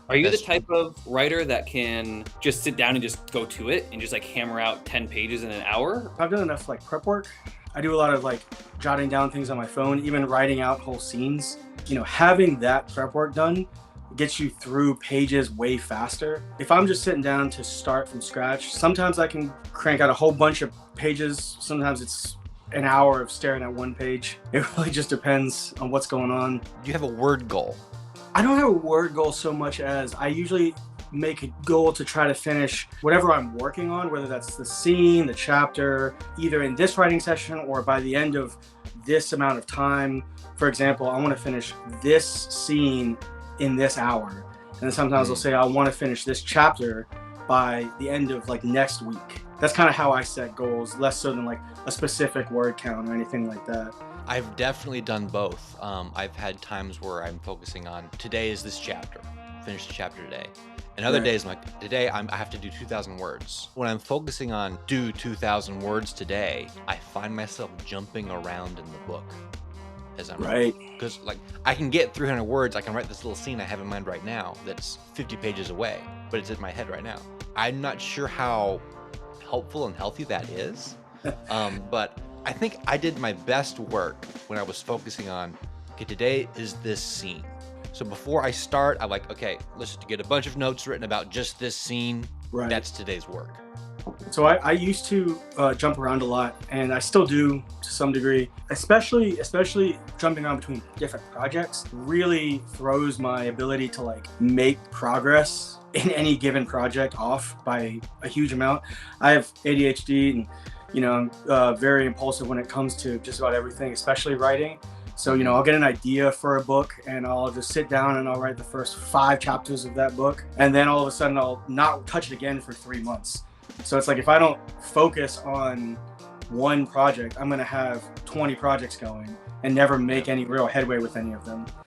Are you the Best. type of writer that can just sit down and just go to it and just like hammer out 10 pages in an hour? I've done enough like prep work. I do a lot of like jotting down things on my phone, even writing out whole scenes. Having that prep work done gets you through pages way faster. If I'm just sitting down to start from scratch, sometimes I can crank out a whole bunch of pages. Sometimes it's an hour of staring at one page. It really just depends on what's going on. Do you have a word goal? I don't have a word goal so much as I usually make a goal to try to finish whatever I'm working on, whether that's the scene, the chapter, either in this writing session or by the end of this amount of time. For example, I want to finish this scene in this hour. And then sometimes I'll say I want to finish this chapter by the end of like next week. That's kind of how I set goals, less so than like a specific word count or anything like that. I've definitely done both. I've had times where I'm focusing on today is this chapter, finish the chapter today. And other Right. days, I'm like, today I have to do 2,000 words. When I'm focusing on do 2,000 words today, I find myself jumping around in the book as I'm Right. Because like I can get 300 words, I can write this little scene I have in mind right now that's 50 pages away, but it's in my head right now. I'm not sure how helpful and healthy that is, but I think I did my best work when I was focusing on, okay, today is this scene. So before I start, I'm like, okay, let's just get a bunch of notes written about just this scene. Right. That's today's work. So I used to jump around a lot, and I still do to some degree. Especially jumping around between different projects really throws my ability to like make progress in any given project off by a huge amount. I have ADHD, and I'm very impulsive when it comes to just about everything, especially writing. So I'll get an idea for a book, and I'll just sit down and I'll write the first 5 chapters of that book, and then all of a sudden I'll not touch it again for 3 months. So it's like if I don't focus on one project, I'm going to have 20 projects going and never make any real headway with any of them.